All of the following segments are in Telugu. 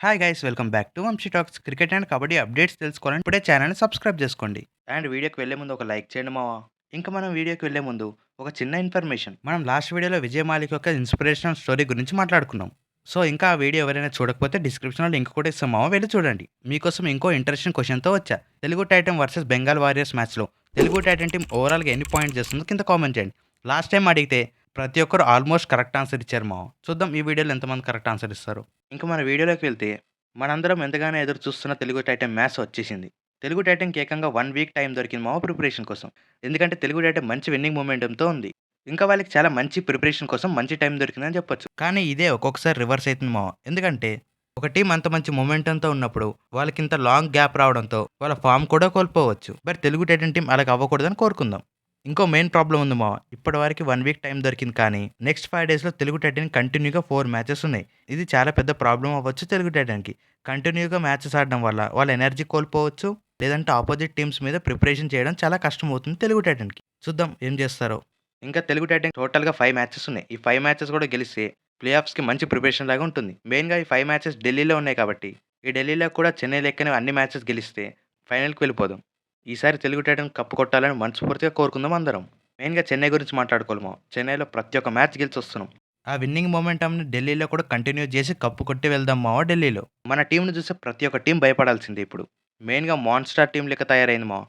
Hi guys, welcome back to Vamsi talks. Cricket and kabaddi updates తెలుసుకోవాలని ఇప్పుడే ఛానల్ని సబ్స్క్రైబ్ చేసుకోండి. అండ్ వీడియోకి వెళ్ళే ముందు ఒక లైక్ చేయండి మావా. ఇంకా మనం వీడియోకి వెళ్ళే ముందు ఒక చిన్న ఇన్ఫర్మేషన్. మనం లాస్ట్ వీడియోలో విజయ్ మాలిక్ యొక్క ఇన్స్పిరేషనల్ స్టోరీ గురించి మాట్లాడుకున్నాం. సో ఇంకా ఆ వీడియో ఎవరైనా చూడకపోతే డిస్క్రిప్షన్లో లింక్ కూడా ఇస్తాం మావా, వెళ్ళి చూడండి. మీకోసం ఇంకో ఇంట్రెస్టింగ్ క్వశ్చన్తో వచ్చా. తెలుగు టైటన్ వర్సెస్ బెంగాల్ వారియర్స్ మ్యాచ్లో తెలుగు టైటన్ టీం ఓవరాల్గా ఎన్ని పాయింట్స్ చేస్తుందో కింద కామెంట్ చేయండి. లాస్ట్ టైం అడిగితే ప్రతి ఒక్కరు ఆల్మోస్ట్ కరెక్ట్ ఆన్సర్ ఇచ్చారు మావా. చూద్దాం ఈ వీడియోలో ఎంతమంది కరెక్ట్ ఆన్సర్ ఇస్తారు. ఇంకా మన వీడియోలోకి వెళ్తే మనందరం ఎంతగానో ఎదురు చూస్తున్న తెలుగు టైటన్ మ్యాచ్ వచ్చేసింది. తెలుగు టైటన్‌కి ఏకంగా 1 వీక్ టైం దొరికింది మావ ప్రిపరేషన్ కోసం. ఎందుకంటే తెలుగు టైటన్ మంచి విన్నింగ్ మొమెంటమ్‌తో ఉంది. ఇంకా వాళ్ళకి చాలా మంచి ప్రిపరేషన్ కోసం మంచి టైం దొరికిందని చెప్పొచ్చు. కానీ ఇదే ఒక్కొక్కసారి రివర్స్ అయితుంది మావ. ఎందుకంటే ఒక టీం అంత మంచి మొమెంటమ్‌తో ఉన్నప్పుడు వాళ్ళకింత లాంగ్ గ్యాప్ రావడంతో వాళ్ళ ఫామ్ కూడా కోల్పోవచ్చు. బట్ తెలుగు టైటన్ టీం అలాగ అవ్వకూడదని కోరుకుందాం. ఇంకో మెయిన్ ప్రాబ్లమ్ ఉంది మావ. ఇప్పటివరకు 1 వీక్ టైం దొరికింది కానీ నెక్స్ట్ 5 డేస్‌లో తెలుగు టైటన్ కంటిన్యూగా 4 మ్యాచెస్ ఉన్నాయి. ఇది చాలా పెద్ద ప్రాబ్లమ్ అవ్వచ్చు తెలుగు టైటన్‌కి. కంటిన్యూగా మ్యాచెస్ ఆడడం వల్ల వాళ్ళ ఎనర్జీ కోల్పోవచ్చు. లేదంటే ఆపోజిట్ టీమ్స్ మీద ప్రిపరేషన్ చేయడం చాలా కష్టమవుతుంది తెలుగు టైటన్‌కి. చూద్దాం ఏం చేస్తారో. ఇంకా తెలుగు టైటన్ టోటల్‌గా 5 మ్యాచెస్ ఉన్నాయి. ఈ 5 మ్యాచెస్ కూడా గెలిస్తే ప్లే ఆఫ్స్‌కి మంచి ప్రిపరేషన్ లాగా ఉంటుంది. మెయిన్‌గా ఈ 5 మ్యాచెస్ ఢిల్లీలో ఉన్నాయి కాబట్టి ఈ ఢిల్లీలో కూడా చెన్నై లెక్కనే అన్ని మ్యాచెస్ గెలిస్తే ఫైనల్‌కి వెళ్ళిపోదాం. ఈసారి తెలుగు టైటన్ కప్పు కొట్టాలని మనస్ఫూర్తిగా కోరుకుందాం అందరం. మెయిన్‌గా చెన్నై గురించి మాట్లాడుకోలేము. చెన్నైలో ప్రతి ఒక్క మ్యాచ్ గెలిచొస్తున్నాం. ఆ విన్నింగ్ మొమెంటమ్‌ని ఢిల్లీలో కూడా కంటిన్యూ చేసి కప్పు కొట్టి వెళ్దాం మావ ఢిల్లీలో. మన టీమ్‌ని చూస్తే ప్రతి ఒక్క టీమ్ భయపడాల్సిందే ఇప్పుడు. మెయిన్‌గా మాన్‌స్టార్ టీమ్ లెక్క తయారైంది మావ.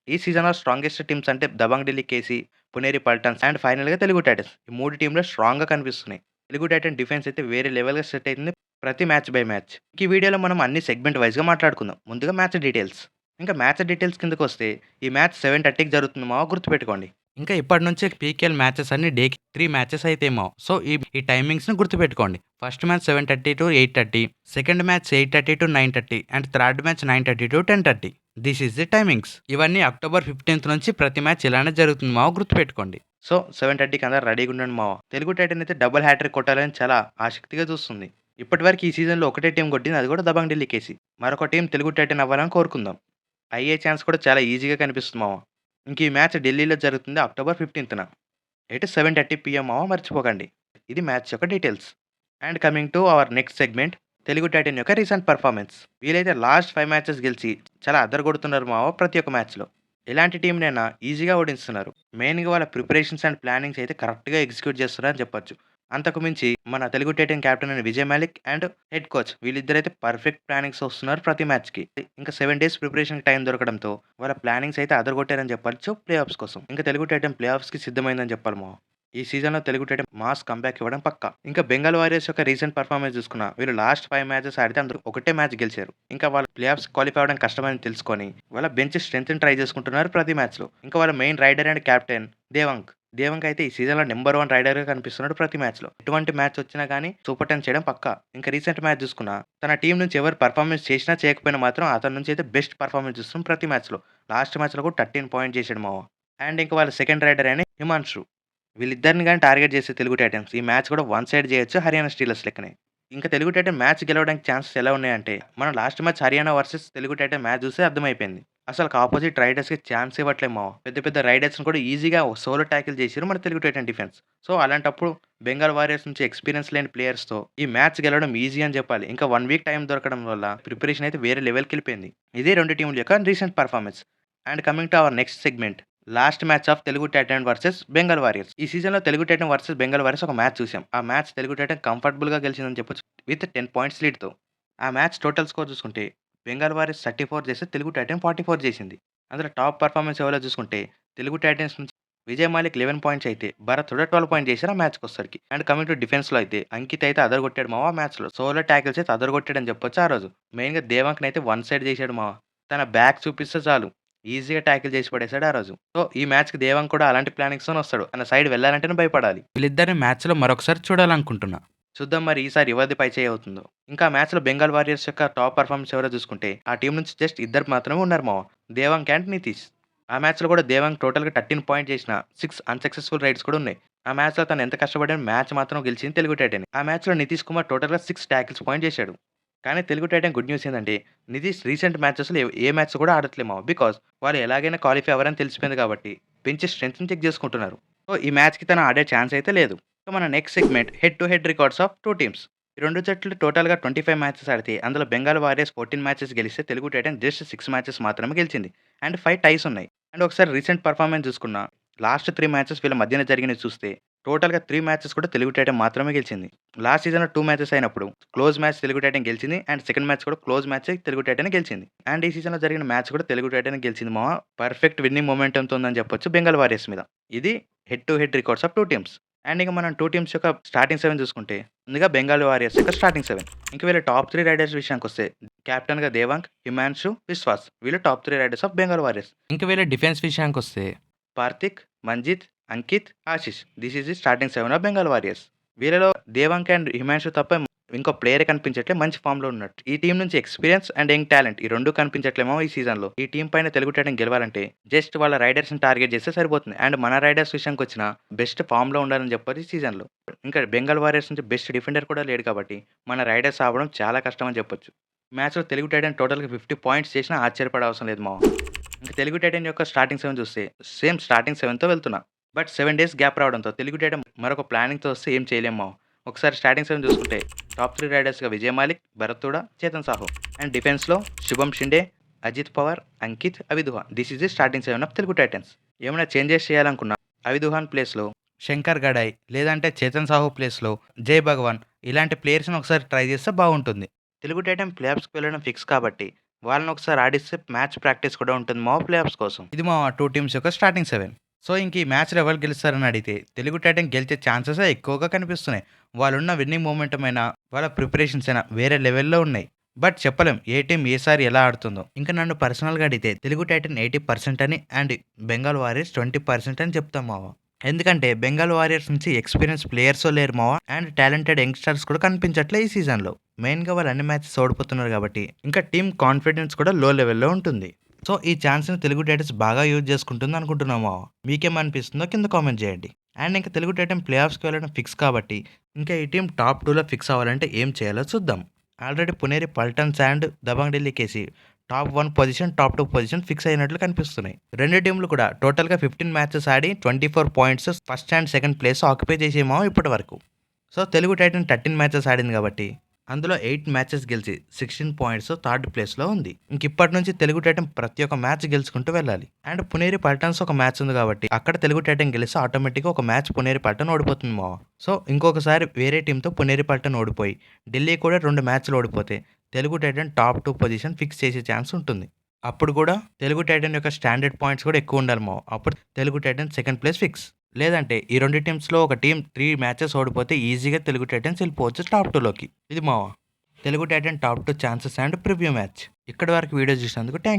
ఈ సీజన్‌లో స్ట్రాంగెస్ట్ టీమ్స్ అంటే దబంగ్ ఢిల్లీ కేసీ, పునేరి పల్టన్స్ అండ్ ఫైనల్‌గా తెలుగు టైటన్స్. ఈ 3 టీమ్‌లు స్ట్రాంగ్‌గా కనిపిస్తున్నాయి. తెలుగు టైటన్ డిఫెన్స్ అయితే వేరే లెవెల్‌గా సెట్ అయింది ప్రతి మ్యాచ్ బై మ్యాచ్. ఈ వీడియోలో మనం అన్ని సెగ్మెంట్ వైస్‌గా మాట్లాడుకుందాం. ముందుగా మ్యాచ్ డీటెయిల్స్. ఇంకా మ్యాచ్ డీటెయిల్స్ కిందకొస్తే ఈ మ్యాచ్ 7:30కి జరుగుతుంది మావ, గుర్తుపెట్టుకోండి. ఇంకా ఇప్పటి నుంచే పీకేఎల్ మ్యాచెస్ అన్ని డేకి 3 మ్యాచెస్ అయితేమో. సో ఈ టైమింగ్స్‌ని గుర్తుపెట్టుకోండి. First match 7:30 to 8:30, second match 8:30 to 9:30 and third match 9:30 to 10:30. This is the timings. ఇవన్నీ అక్టోబర్ 15th నుంచి ప్రతి మ్యాచ్ ఇలానే జరుగుతుంది మావ, గుర్తుపెట్టుకోండి. సో 7:30కి అందరూ రెడీగా ఉండండి మావ. తెలుగు టైటన్ అయితే డబుల్ హ్యాట్రిక్ కొట్టాలని చాలా ఆసక్తిగా చూస్తుంది. ఇప్పటివరకు ఈ సీజన్‌లో ఒకటే టీం కొట్టింది, అది కూడా దబంగ్ ఢిల్లీ కేసీ. మరొక టీం తెలుగు టైటన్ అవ్వాలని కోరుకుందాం. అయ్యే ఛాన్స్ కూడా చాలా ఈజీగా కనిపిస్తుంది మావ. ఇంక ఈ మ్యాచ్ ఢిల్లీలో జరుగుతుంది అక్టోబర్ 15న. ఎట్ 7:30 PM మావ, మర్చిపోకండి. ఇది మ్యాచ్ యొక్క details. And coming to our next segment, Telugu Titan యొక్క రీసెంట్ పర్ఫార్మెన్స్. వీళ్ళైతే లాస్ట్ 5 మ్యాచెస్ గెలిచి చాలా అదరగొడుతున్నారు మావ ప్రతి ఒక్క మ్యాచ్‌లో. ఎలాంటి టీమ్‌నైనా ఈజీగా ఓడిస్తున్నారు. మెయిన్‌గా వాళ్ళ ప్రిపరేషన్స్ అండ్ ప్లానింగ్స్ అయితే కరెక్ట్‌గా ఎగ్జిక్యూట్ చేస్తున్నారని చెప్పొచ్చు. అంతకు మించి మన తెలుగు టైటన్ కెప్టెన్ అయిన Vijay Malik and head coach వీళ్ళిద్దరైతే పర్ఫెక్ట్ ప్లానింగ్స్ వస్తున్నారు ప్రతి మ్యాచ్‌కి. ఇంకా 7 డేస్ ప్రిపరేషన్‌కి టైం దొరకడంతో వాళ్ళ ప్లానింగ్స్ అయితే అదరగొట్టారని చెప్పొచ్చు ప్లే ఆఫ్స్ కోసం. ఇంకా తెలుగు టైటన్ ప్లే ఆఫ్స్‌కి సిద్ధమైందని చెప్పాలి మావ. ఈ సీజన్‌లో తెలుగు టైటన్ మాస్ కంబ్యాక్ ఇవ్వడం పక్కా. ఇంకా బెంగాల్ వారియర్స్ యొక్క రీసెంట్ పర్ఫార్మెన్స్ చూసుకున్నా వీళ్ళు లాస్ట్ 5 మ్యాచెస్ ఆడితే అందరూ ఒకటే మ్యాచ్ గెలిచారు. ఇంకా వాళ్ళు ప్లే ఆఫ్స్ క్వాలిఫై అవ్వడం కష్టమని తెలుసుకొని వాళ్ళ బెంచ్ స్ట్రెంగ్త్‌ని ట్రై చేసుకుంటున్నారు ప్రతి మ్యాచ్‌లో. ఇంకా వాళ్ళ main raider and captain Devang. Devang అయితే ఈ సీజన్‌లో నంబర్ 1 రైడర్‌గా కనిపిస్తున్నాడు ప్రతి మ్యాచ్‌లో. ఎటువంటి మ్యాచ్ వచ్చినా గానీ సూపర్ 10 చేయడం పక్కా. ఇంకా రీసెంట్ మ్యాచ్ చూసుకున్నా తన టీం నుంచి ఎవరు పర్ఫార్మెన్స్ చేసినా చేయకపోయినా మాత్రం అతని నుంచి అయితే బెస్ట్ పర్ఫార్మెన్స్ చూస్తున్నాం ప్రతి మ్యాచ్‌లో. లాస్ట్ మ్యాచ్‌లో కూడా 13 పాయింట్ చేసాడు మావ. అండ్ ఇంకా వాళ్ళ సెకండ్ రైడర్ అయిన హిమాన్షు. వీళ్ళిద్దరిని గాని టార్గెట్ చేసే తెలుగు టైటన్స్ ఈ మ్యాచ్ కూడా వన్ సైడ్ చేయొచ్చు హర్యానా స్టీలర్స్ లెక్కనే. ఇంకా తెలుగు టైటన్ మ్యాచ్ గెలవడానికి ఛాన్సెస్ ఎలా ఉన్నాయంటే, మనం last match Haryana versus Telugu Titan match చూస్తే అర్థమైపోయింది. అసలుకి ఆపోజిట్ రైడర్స్‌కి ఛాన్స్ ఇవ్వట్లే మావ. పెద్ద పెద్ద రైడర్స్‌ని కూడా ఈజీగా సోలో టాకిల్ చేసిర్రు మన తెలుగు టైటన్ డిఫెన్స్. సో అలాంటప్పుడు బెంగాల్ వారియర్స్ నుంచి ఎక్స్‌పీరియన్స్ లేని ప్లేయర్స్‌తో ఈ మ్యాచ్ గెలవడం ఈజీ అని చెప్పాలి. ఇంకా 1 వీక్ టైం దొరకడం వల్ల ప్రిపరేషన్ అయితే వేరే లెవెల్‌కెళ్ళిపోయింది. ఇదే 2 టీముల యొక్క recent performance. And coming to our next segment, last match of Telugu Titan versus Bengal warriors. ఈ సీజన్‌లో తెలుగు టైటన్ వర్సెస్ బెంగాల్ వారియర్స్ ఒక మ్యాచ్ చూసాం. ఆ మ్యాచ్ తెలుగు టైటన్ కంఫర్టబుల్‌గా గెలిచిందని చెప్పొచ్చు విత్ 10 పాయింట్స్ లీడ్‌తో. ఆ మ్యాచ్ టోటల్ స్కోర్ చూసుకుంటే బెంగాల్ వారియర్స్ 34 చేస్తే తెలుగు టైటన్ 44 చేసింది. అందులో టాప్ పర్ఫార్మెన్స్ ఎవరో చూసుకుంటే తెలుగు టైటన్స్ నుంచి విజయ్ మాలిక్ 11 పాయింట్స్ అయితే భరత్ కూడా 12 పాయింట్ చేశారు ఆ మ్యాచ్‌కొచ్చరికి. అండ్ కమింగ్ టు డిఫెన్స్‌లో అయితే అంకిత్ అయితే అదరగొట్టాడు మావ ఆ మ్యాచ్‌లో. సోలో టాకిల్స్ అయితే అదరగొట్టాడని చెప్పొచ్చు ఆ రోజు. మెయిన్‌గా దేవాంక్‌నైతే వన్ సైడ్ చేశాడు మావ. తన బ్యాక్ చూపిస్తే చాలు ఈజీగా టాకిల్ చేసి పడేసాడు ఆ రోజు. సో ఈ మ్యాచ్‌కి దేవాంగ్ కూడా అలాంటి ప్లానింగ్స్‌తోనే వస్తాడు. తన సైడ్ వెళ్ళాలంటేనే భయపడాలి. వీళ్ళిద్దరిని మ్యాచ్‌లో మరొకసారి చూడాలనుకుంటున్నా. చూద్దాం మరి ఈసారి ఎవరిది పైచేయి అవుతుందో. ఇంకా మ్యాచ్‌లో బెంగాల్ వారియర్స్ యొక్క టాప్ పెర్ఫార్మన్స్ ఎవరో చూసుకుంటే ఆ టీం నుంచి జస్ట్ ఇద్దరు మాత్రమే ఉన్నారు మావ. దేవాంగ్ అండ్ నితీష్. ఆ మ్యాచ్‌లో కూడా దేవాంగ్ టోటల్‌గా 13 పాయింట్ చేసిన 6 అన్‌సక్సెస్‌ఫుల్ రైడ్స్ కూడా ఉన్నాయి. ఆ మ్యాచ్‌లో తను ఎంత కష్టపడాడో మ్యాచ్ మాత్రం గెలిచింది తెలుగు టైటన్. ఆ మ్యాచ్‌లో నితీష్ కుమార్ టోటల్‌గా 6 టాకిల్స్ పాయింట్ చేశాడు. కానీ తెలుగు టైటన్ గుడ్ న్యూస్ ఏందంటే నితీష్ రీసెంట్ మ్యాచెస్‌లో ఏ మ్యాచ్ కూడా ఆడట్లే మావ. బికాజ్ వాళ్ళు ఎలాగైనా క్వాలిఫై అవ్వరని తెలిసిపోయింది కాబట్టి బెంచ్ స్ట్రెంగ్త్‌ని చెక్ చేసుకుంటున్నారు. సో ఈ మ్యాచ్‌కి తను ఆడే ఛాన్స్ అయితే లేదు. సో మన next segment head to head records of 2 teams. ఈ 2 జట్లు టోటల్‌గా 25 మ్యాచెస్ ఆడితే, అందులో బెంగాల్ వారియర్స్ 14 మ్యాచెస్ గెలిస్తే, తెలుగు టైటాన్స్ జస్ట్ 6 మ్యాచెస్ మాత్రమే గెలిచింది. అండ్ 5 టైస్ ఉన్నాయి. అండ్ ఒకసారి రీసెంట్ పెర్ఫార్మన్స్ చూసుకున్నా, లాస్ట్ 3 మ్యాచెస్ వీళ్ళ మధ్యన జరిగినవి చూస్తే, టోటల్‌గా 3 మ్యాచెస్ కూడా తెలుగు టైటాన్ మాత్రమే గెలిచింది. లాస్ట్ సీజన్‌లో 2 మ్యాచెస్ అయినప్పుడు, క్లోజ్ మ్యాచ్ తెలుగు టైటాన్ గెలిచింది. అండ్ సెకండ్ మ్యాచ్ కూడా క్లోజ్ మ్యాచే తెలుగు టైటానే గెలిచింది. అండ్ ఈ సీజన్‌లో జరిగిన మ్యాచ్ కూడా తెలుగు టైటానే గెలిచింది మామ. పర్ఫెక్ట్ విన్నింగ్ మొమెంటమ్‌తో ఉందని చెప్పొచ్చు బెంగాల్ వారియర్స్ మీద. ఇది head to head records of 2 teams. And ఇక మనం 2 టీమ్స్ యొక్క స్టార్టింగ్ 7 చూసుకుంటే, ముందుగా బెంగాల్ వారియర్స్ యొక్క స్టార్టింగ్ 7. ఇంక వీళ్ళ టాప్ 3 రైడర్స్ విషయానికొస్తే, కెప్టెన్‌గా దేవాంగ్, హిమాన్షు, విశ్వాస్ వీళ్ళు top 3 riders of Bengal warriors. ఇంక వీళ్ళ డిఫెన్స్ విషయానికొస్తే, Karthik, Manjit, Ankit, Ashish. This is the starting 7 of Bengal warriors. వీళ్ళలో దేవాంగ్ అండ్ హిమాన్షు తప్ప ఇంకో ప్లేయరే కనిపించట్లే మంచి ఫామ్‌లో ఉన్నట్టు. ఈ టీమ్ నుంచి ఎక్స్‌పీరియన్స్ అండ్ యంగ్ టాలెంట్ ఈ 2 కనిపించట్లేమో ఈ సీజన్‌లో. ఈ టీమ్ పైన తెలుగు టైటాన్ గెలవాలంటే జస్ట్ వాళ్ళ రైడర్స్‌ని టార్గెట్ చేస్తే సరిపోతుంది. అండ్ మన రైడర్స్ విషయానికొచ్చినా బెస్ట్ ఫామ్‌లో ఉండాలని చెప్పాలి ఈ సీజన్‌లో. ఇంకా బెంగాల్ వారియర్స్ నుంచి బెస్ట్ డిఫెండర్ కూడా లేడు కాబట్టి, మన రైడర్స్ ఆపడం చాలా కష్టం అని చెప్పొచ్చు. మ్యాచ్‌లో తెలుగు టైటాన్ టోటల్‌గా 50 పాయింట్స్ చేసినా ఆశ్చర్యపడే అవసరం లేదు మామ. ఇంక తెలుగు టైటాన్ యొక్క స్టార్టింగ్ 7 చూస్తే, సేమ్ స్టార్టింగ్ 7తో వెళ్తున్నా. బట్ 7 డేస్ గ్యాప్ రావడంతో తెలుగు టైటాన్ మరొక ప్లానింగ్‌తో వస్తే ఏం చేయలేము మామ. ఒకసారి స్టార్టింగ్ 7 చూసుకుంటే, టాప్ 3 రైడర్స్‌గా విజయ్ మాలిక్, భరత్ తూడా, చేతన్ సాహు. అండ్ డిఫెన్స్‌లో శుభం షిండే, అజిత్ పవార్, అంకిత్, అవిదుహాన్. This is the starting 7 of Telugu Titans. ఏమైనా చేంజెస్ చేయాలనుకున్నా, అవిదుహాన్ ప్లేస్‌లో శంకర్ గడాయ్, లేదంటే చేతన్ సాహు ప్లేస్‌లో జై భగవాన్ ఇలాంటి ప్లేయర్స్‌ని ఒకసారి ట్రై చేస్తే బాగుంటుంది. తెలుగు టైటాన్ ప్లే ఆఫ్స్‌కి వెళ్ళడం ఫిక్స్ కాబట్టి, వాళ్ళని ఒకసారి ఆడిస్తే మ్యాచ్ ప్రాక్టీస్ కూడా ఉంటుంది మా ప్లే ఆఫ్స్ కోసం. ఇది మా 2 టీమ్స్ యొక్క స్టార్టింగ్ 7. సో ఇంక ఈ మ్యాచ్‌లో ఎవరు గెలుస్తారని అడిగితే, తెలుగు టైటాన్ గెలిచే ఛాన్సెసే ఎక్కువగా కనిపిస్తున్నాయి. వాళ్ళున్న విన్నింగ్ మొమెంటమ్ అయినా, వాళ్ళ ప్రిపరేషన్స్ అయినా వేరే లెవెల్‌లో ఉన్నాయి. బట్ చెప్పలేం ఏ టీమ్ ఏసారి ఎలా ఆడుతుందో. ఇంకా నన్ను పర్సనల్‌గా అడిగితే తెలుగు టైటాన్ 80% అని అండ్ బెంగాల్ వారియర్స్ 20% అని చెప్తాం మావ. ఎందుకంటే బెంగాల్ వారియర్స్ నుంచి ఎక్స్‌పీరియన్స్ ప్లేయర్సో లేరు మావ. అండ్ టాలెంటెడ్ యంగ్‌స్టర్స్ కూడా కనిపించట్లే ఈ సీజన్‌లో. మెయిన్‌గా వాళ్ళు అన్ని మ్యాచెస్ ఓడిపోతున్నారు కాబట్టి, ఇంకా టీమ్ కాన్ఫిడెన్స్ కూడా లో లెవెల్‌లో ఉంటుంది. సో ఈ ఛాన్స్‌ని తెలుగు టైటన్స్ బాగా యూజ్ చేసుకుంటుంది అనుకుంటున్నాం మావ. మీకేమనిపిస్తుందో కింద కామెంట్ చేయండి. అండ్ ఇంకా తెలుగు టైటన్ ప్లే ఆఫ్స్‌కి వెళ్ళడం ఫిక్స్ కాబట్టి, ఇంకా ఈ టీమ్ టాప్ 2లో ఫిక్స్ అవ్వాలంటే ఏం చేయాలో చూద్దాం. ఆల్రెడీ పునేరి పల్టన్స్ అండ్ దబాంగ్ ఢిల్లీకేసి top 1 position, top 2 position fix అయినట్లు కనిపిస్తున్నాయి. రెండు టీంలు కూడా టోటల్‌గా 15 మ్యాచెస్ ఆడి 24 points first and second place occupy చేసేమో ఇప్పటి వరకు. సో తెలుగు టైటన్ 13 మ్యాచెస్ ఆడింది కాబట్టి, అందులో 8 మ్యాచెస్ గెలిచి 16 పాయింట్స్ థర్డ్ ప్లేస్‌లో ఉంది. ఇంక ఇప్పటి నుంచి తెలుగు టైటన్ ప్రతి ఒక్క మ్యాచ్ గెలుచుకుంటూ వెళ్ళాలి. అండ్ పునేరి పల్టన్స్ ఒక మ్యాచ్ ఉంది కాబట్టి, అక్కడ తెలుగు టైటన్ గెలిస్తే ఆటోమేటిక్‌గా ఒక మ్యాచ్ పునేరి పల్టన్ ఓడిపోతుంది మావ. సో ఇంకొకసారి వేరే టీంతో పునేరి పల్టన్ ఓడిపోయి, ఢిల్లీ కూడా 2 మ్యాచ్‌లు ఓడిపోతే, Telugu Titan top 2 position fix చేసే ఛాన్స్ ఉంటుంది. అప్పుడు కూడా తెలుగు టైటన్ యొక్క స్టాండర్డ్ పాయింట్స్ కూడా ఎక్కువ ఉండాలి మావ. అప్పుడు Telugu Titan second place fix. లేదంటే ఈ 2 టీమ్స్‌లో ఒక టీమ్ 3 మ్యాచెస్ ఓడిపోతే ఈజీగా తెలుగు టైటన్స్ వెళ్ళిపోవచ్చు టాప్ 2లోకి. ఇది మావ Telugu Titan top 2 chances and preview match. ఇక్కడి వరకు వీడియో చూసినందుకు థాంక్స్.